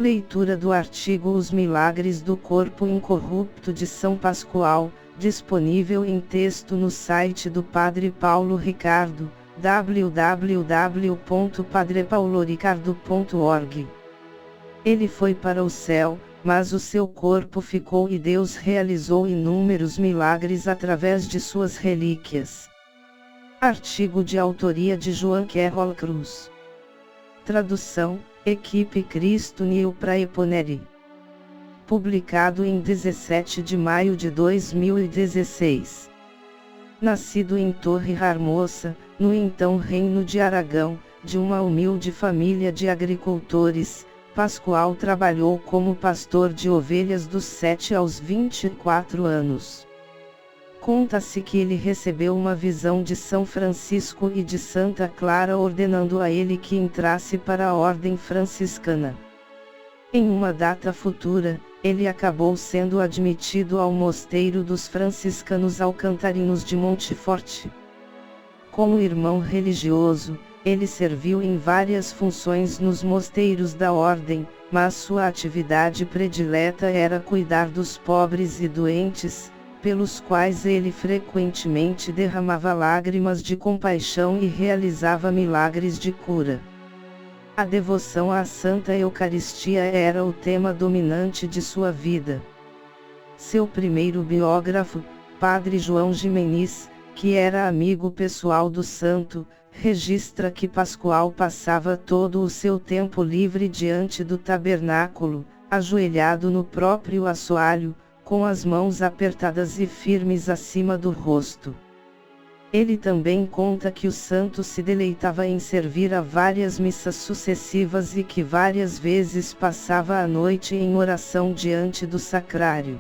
Leitura do artigo Os Milagres do Corpo Incorrupto de São Pascoal, disponível em texto no site do Padre Paulo Ricardo, www.padrepauloricardo.org. Ele foi para o céu, mas o seu corpo ficou e Deus realizou inúmeros milagres através de suas relíquias. Artigo de autoria de João Carroll Cruz. Tradução, Equipe Cristo New Praeponere. Publicado em 17 de maio de 2016. Nascido em Torre Hermosa, no então Reino de Aragão, de uma humilde família de agricultores, Pascoal trabalhou como pastor de ovelhas dos 7 aos 24 anos. Conta-se que ele recebeu uma visão de São Francisco e de Santa Clara ordenando a ele que entrasse para a ordem franciscana. Em uma data futura, ele acabou sendo admitido ao mosteiro dos franciscanos alcantarinos de Montefort. Como irmão religioso, ele serviu em várias funções nos mosteiros da ordem, mas sua atividade predileta era cuidar dos pobres e doentes, pelos quais ele frequentemente derramava lágrimas de compaixão e realizava milagres de cura. A devoção à Santa Eucaristia era o tema dominante de sua vida. Seu primeiro biógrafo, Padre João Ximenes, que era amigo pessoal do santo, registra que Pascoal passava todo o seu tempo livre diante do tabernáculo, ajoelhado no próprio assoalho, com as mãos apertadas e firmes acima do rosto. Ele também conta que o santo se deleitava em servir a várias missas sucessivas e que várias vezes passava a noite em oração diante do sacrário.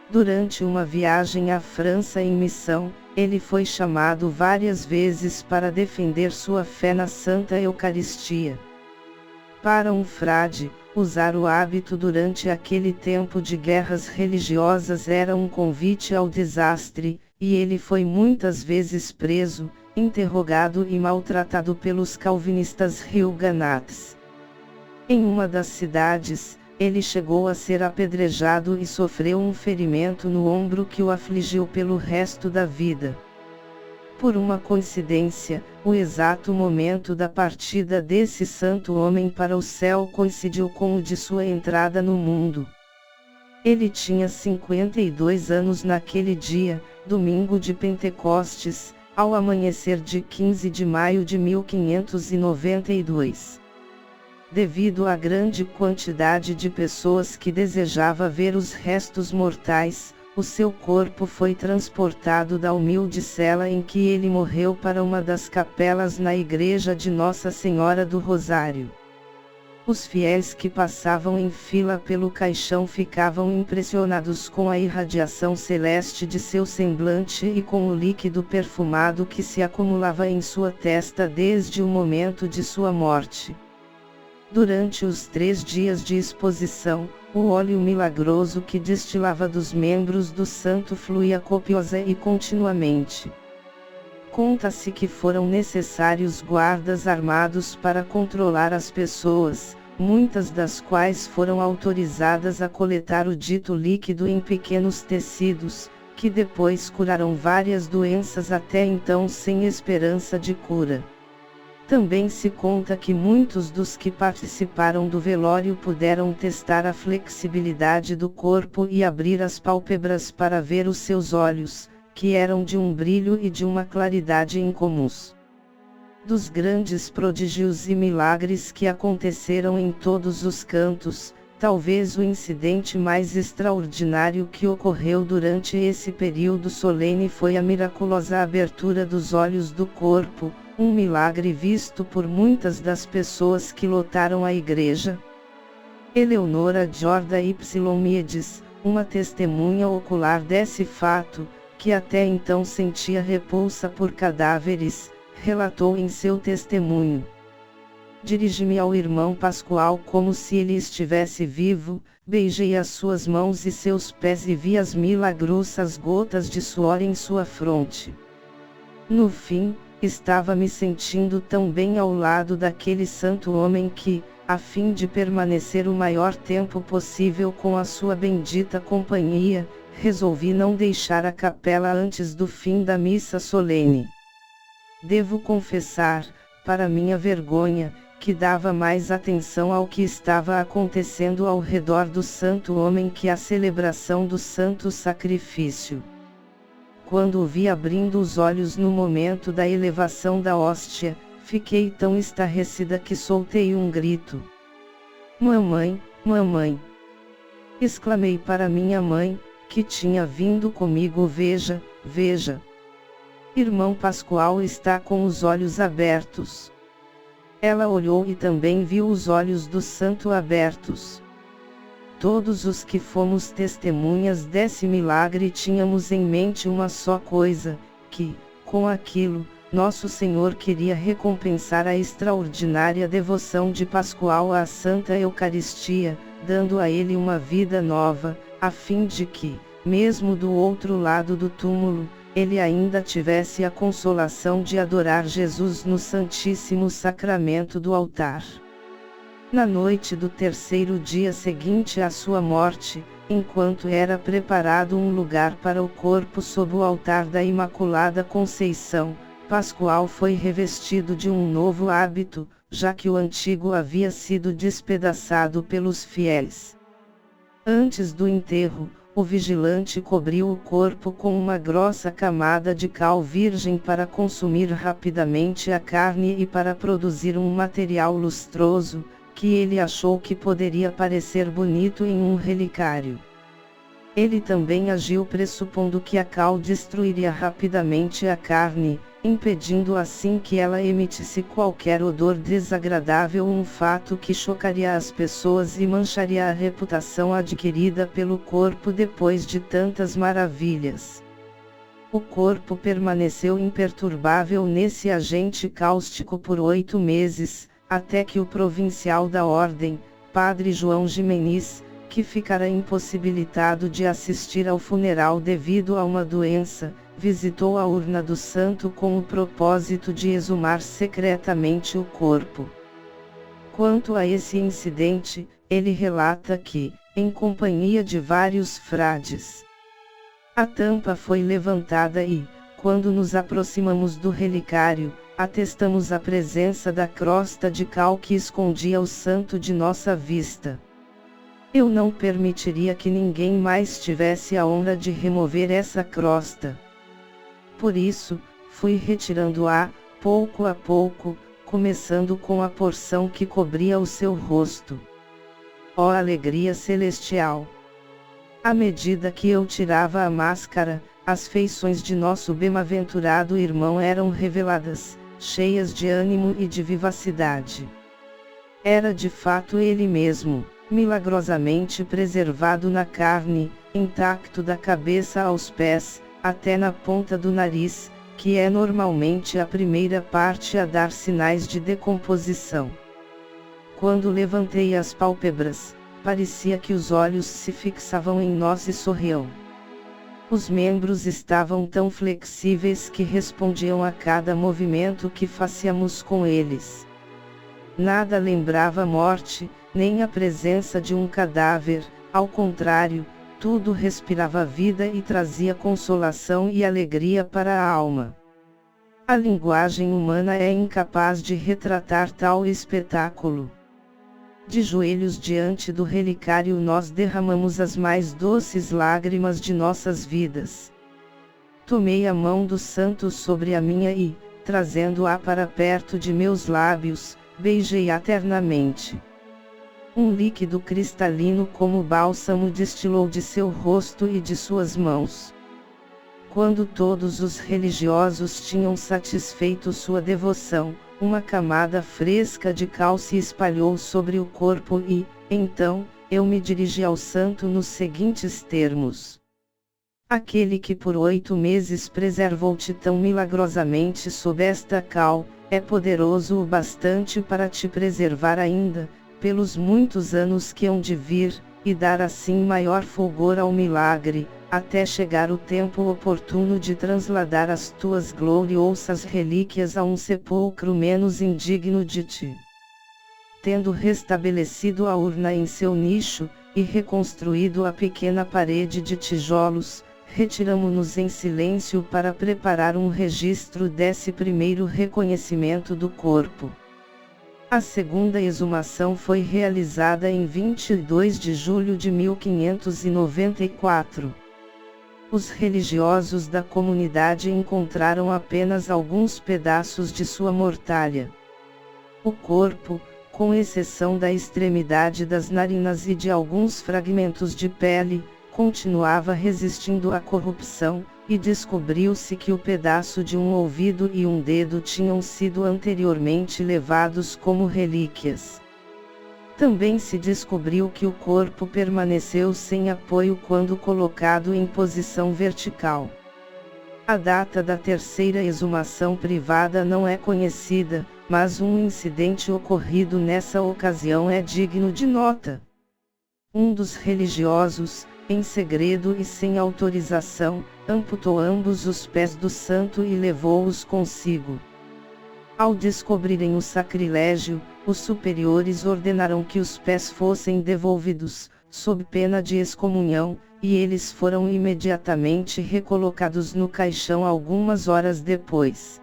Durante uma viagem à França em missão, ele foi chamado várias vezes para defender sua fé na Santa Eucaristia. Para um frade, usar o hábito durante aquele tempo de guerras religiosas era um convite ao desastre, e ele foi muitas vezes preso, interrogado e maltratado pelos calvinistas hugonotes. Em uma das cidades, ele chegou a ser apedrejado e sofreu um ferimento no ombro que o afligiu pelo resto da vida. Por uma coincidência, o exato momento da partida desse santo homem para o céu coincidiu com o de sua entrada no mundo. Ele tinha 52 anos naquele dia, domingo de Pentecostes, ao amanhecer de 15 de maio de 1592. Devido à grande quantidade de pessoas que desejava ver os restos mortais, o seu corpo foi transportado da humilde cela em que ele morreu para uma das capelas na igreja de Nossa Senhora do Rosário. Os fiéis que passavam em fila pelo caixão ficavam impressionados com a irradiação celeste de seu semblante e com o líquido perfumado que se acumulava em sua testa desde o momento de sua morte. Durante os 3 dias de exposição, o óleo milagroso que destilava dos membros do santo fluía copiosa e continuamente. Conta-se que foram necessários guardas armados para controlar as pessoas, muitas das quais foram autorizadas a coletar o dito líquido em pequenos tecidos, que depois curaram várias doenças até então sem esperança de cura. Também se conta que muitos dos que participaram do velório puderam testar a flexibilidade do corpo e abrir as pálpebras para ver os seus olhos, que eram de um brilho e de uma claridade incomuns. Dos grandes prodígios e milagres que aconteceram em todos os cantos, talvez o incidente mais extraordinário que ocorreu durante esse período solene foi a miraculosa abertura dos olhos do corpo, um milagre visto por muitas das pessoas que lotaram a igreja. Eleonora Jorda Y. Miedes, uma testemunha ocular desse fato, que até então sentia repulsa por cadáveres, relatou em seu testemunho: dirigi-me ao irmão Pascoal como se ele estivesse vivo, beijei as suas mãos e seus pés e vi as milagrosas gotas de suor em sua fronte. No fim, estava me sentindo tão bem ao lado daquele santo homem que, a fim de permanecer o maior tempo possível com a sua bendita companhia, resolvi não deixar a capela antes do fim da missa solene. Devo confessar, para minha vergonha, que dava mais atenção ao que estava acontecendo ao redor do santo homem que à celebração do santo sacrifício. Quando o vi abrindo os olhos no momento da elevação da hóstia, fiquei tão estarrecida que soltei um grito. Mamãe, mamãe! Exclamei para minha mãe, que tinha vindo comigo. Veja, veja! Irmão Pascoal está com os olhos abertos. Ela olhou e também viu os olhos do santo abertos. Todos os que fomos testemunhas desse milagre tínhamos em mente uma só coisa, que, com aquilo, nosso Senhor queria recompensar a extraordinária devoção de Pascoal à Santa Eucaristia, dando a ele uma vida nova, a fim de que, mesmo do outro lado do túmulo, ele ainda tivesse a consolação de adorar Jesus no Santíssimo Sacramento do altar. Na noite do terceiro dia seguinte à sua morte, enquanto era preparado um lugar para o corpo sob o altar da Imaculada Conceição, Pascoal foi revestido de um novo hábito, já que o antigo havia sido despedaçado pelos fiéis. Antes do enterro, o vigilante cobriu o corpo com uma grossa camada de cal virgem para consumir rapidamente a carne e para produzir um material lustroso, que ele achou que poderia parecer bonito em um relicário. Ele também agiu pressupondo que a cal destruiria rapidamente a carne, impedindo assim que ela emitisse qualquer odor desagradável, um fato que chocaria as pessoas e mancharia a reputação adquirida pelo corpo depois de tantas maravilhas. O corpo permaneceu imperturbável nesse agente cáustico por 8 meses, até que o provincial da ordem, Padre João Ximenes, que ficara impossibilitado de assistir ao funeral devido a uma doença, visitou a urna do santo com o propósito de exumar secretamente o corpo. Quanto a esse incidente, ele relata que, em companhia de vários frades, a tampa foi levantada e, quando nos aproximamos do relicário, atestamos a presença da crosta de cal que escondia o santo de nossa vista. Eu não permitiria que ninguém mais tivesse a honra de remover essa crosta. Por isso, fui retirando-a, pouco a pouco, começando com a porção que cobria o seu rosto. Ó alegria celestial! À medida que eu tirava a máscara, as feições de nosso bem-aventurado irmão eram reveladas, cheias de ânimo e de vivacidade. Era de fato ele mesmo, milagrosamente preservado na carne, intacto da cabeça aos pés, até na ponta do nariz, que é normalmente a primeira parte a dar sinais de decomposição. Quando levantei as pálpebras, parecia que os olhos se fixavam em nós e sorriam. Os membros estavam tão flexíveis que respondiam a cada movimento que fazíamos com eles. Nada lembrava morte, nem a presença de um cadáver, ao contrário, tudo respirava vida e trazia consolação e alegria para a alma. A linguagem humana é incapaz de retratar tal espetáculo. De joelhos diante do relicário nós derramamos as mais doces lágrimas de nossas vidas. Tomei a mão do santo sobre a minha e, trazendo-a para perto de meus lábios, beijei-a ternamente. Um líquido cristalino como bálsamo destilou de seu rosto e de suas mãos. Quando todos os religiosos tinham satisfeito sua devoção, uma camada fresca de cal se espalhou sobre o corpo e, então, eu me dirigi ao santo nos seguintes termos: aquele que por 8 meses preservou-te tão milagrosamente sob esta cal, é poderoso o bastante para te preservar ainda, pelos muitos anos que hão de vir, e dar assim maior fulgor ao milagre, até chegar o tempo oportuno de trasladar as tuas gloriosas relíquias a um sepulcro menos indigno de ti. Tendo restabelecido a urna em seu nicho, e reconstruído a pequena parede de tijolos, retiramo-nos em silêncio para preparar um registro desse primeiro reconhecimento do corpo. A segunda exumação foi realizada em 22 de julho de 1594. Os religiosos da comunidade encontraram apenas alguns pedaços de sua mortalha. O corpo, com exceção da extremidade das narinas e de alguns fragmentos de pele, continuava resistindo à corrupção, e descobriu-se que o pedaço de um ouvido e um dedo tinham sido anteriormente levados como relíquias. Também se descobriu que o corpo permaneceu sem apoio quando colocado em posição vertical. A data da terceira exumação privada não é conhecida, mas um incidente ocorrido nessa ocasião é digno de nota. Um dos religiosos, em segredo e sem autorização, amputou ambos os pés do santo e levou-os consigo. Ao descobrirem o sacrilégio, os superiores ordenaram que os pés fossem devolvidos, sob pena de excomunhão, e eles foram imediatamente recolocados no caixão algumas horas depois.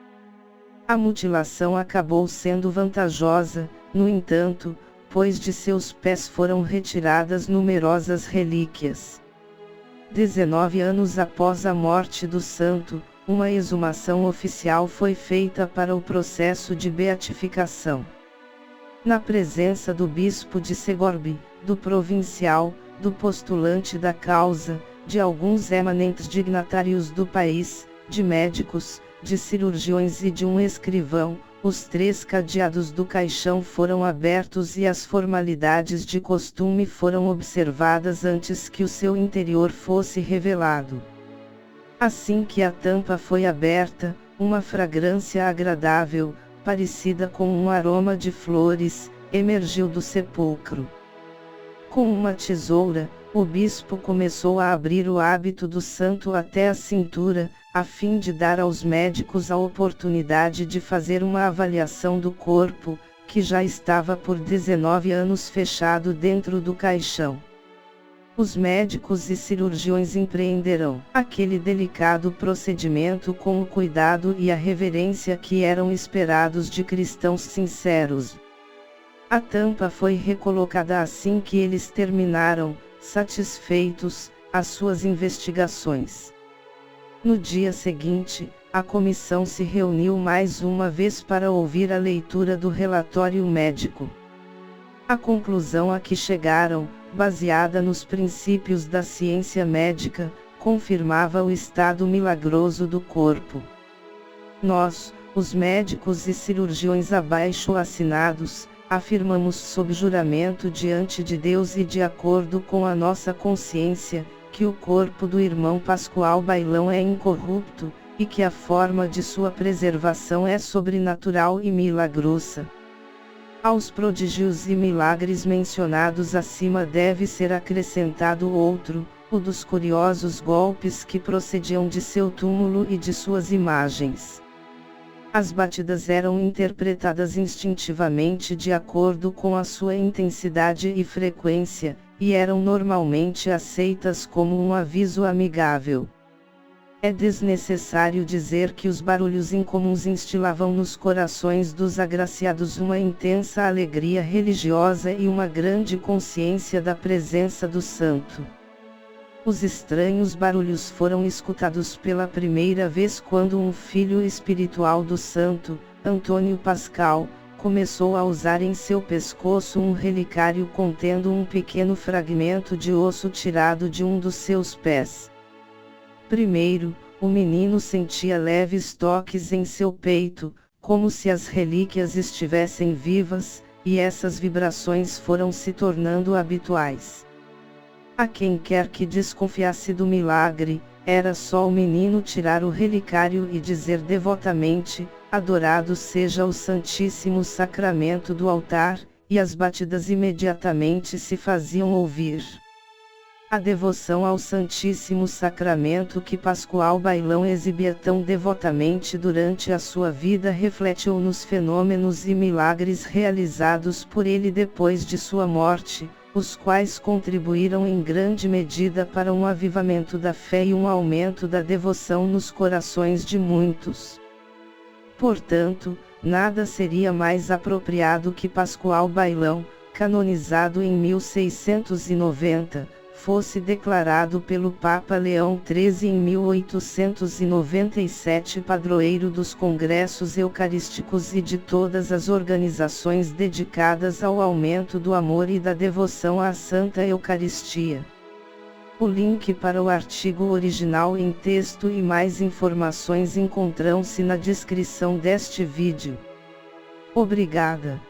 A mutilação acabou sendo vantajosa, no entanto, pois de seus pés foram retiradas numerosas relíquias. 19 anos após a morte do santo, uma exumação oficial foi feita para o processo de beatificação. Na presença do bispo de Segorbe, do provincial, do postulante da causa, de alguns eminentes dignatários do país, de médicos, de cirurgiões e de um escrivão, os 3 cadeados do caixão foram abertos e as formalidades de costume foram observadas antes que o seu interior fosse revelado. Assim que a tampa foi aberta, uma fragrância agradável, parecida com um aroma de flores, emergiu do sepulcro. Com uma tesoura, o bispo começou a abrir o hábito do santo até a cintura, a fim de dar aos médicos a oportunidade de fazer uma avaliação do corpo, que já estava por 19 anos fechado dentro do caixão. Os médicos e cirurgiões empreenderão aquele delicado procedimento com o cuidado e a reverência que eram esperados de cristãos sinceros. A tampa foi recolocada assim que eles terminaram, satisfeitos, as suas investigações. No dia seguinte, a comissão se reuniu mais uma vez para ouvir a leitura do relatório médico. A conclusão a que chegaram, baseada nos princípios da ciência médica, confirmava o estado milagroso do corpo. Nós, os médicos e cirurgiões abaixo assinados, afirmamos sob juramento diante de Deus e de acordo com a nossa consciência, que o corpo do irmão Pascoal Bailão é incorrupto, e que a forma de sua preservação é sobrenatural e milagrosa. Aos prodígios e milagres mencionados acima deve ser acrescentado outro, o dos curiosos golpes que procediam de seu túmulo e de suas imagens. As batidas eram interpretadas instintivamente de acordo com a sua intensidade e frequência, e eram normalmente aceitas como um aviso amigável. É desnecessário dizer que os barulhos incomuns instilavam nos corações dos agraciados uma intensa alegria religiosa e uma grande consciência da presença do santo. Os estranhos barulhos foram escutados pela primeira vez quando um filho espiritual do santo, Antônio Pascal, começou a usar em seu pescoço um relicário contendo um pequeno fragmento de osso tirado de um dos seus pés. Primeiro, o menino sentia leves toques em seu peito, como se as relíquias estivessem vivas, e essas vibrações foram se tornando habituais. A quem quer que desconfiasse do milagre, era só o menino tirar o relicário e dizer devotamente: "Adorado seja o Santíssimo Sacramento do altar", e as batidas imediatamente se faziam ouvir. A devoção ao Santíssimo Sacramento que Pascoal Bailão exibia tão devotamente durante a sua vida refletiu nos fenômenos e milagres realizados por ele depois de sua morte, os quais contribuíram em grande medida para um avivamento da fé e um aumento da devoção nos corações de muitos. Portanto, nada seria mais apropriado que Pascoal Bailão, canonizado em 1690, fosse declarado pelo Papa Leão XIII em 1897 padroeiro dos congressos eucarísticos e de todas as organizações dedicadas ao aumento do amor e da devoção à Santa Eucaristia. O link para o artigo original em texto e mais informações encontram-se na descrição deste vídeo. Obrigada.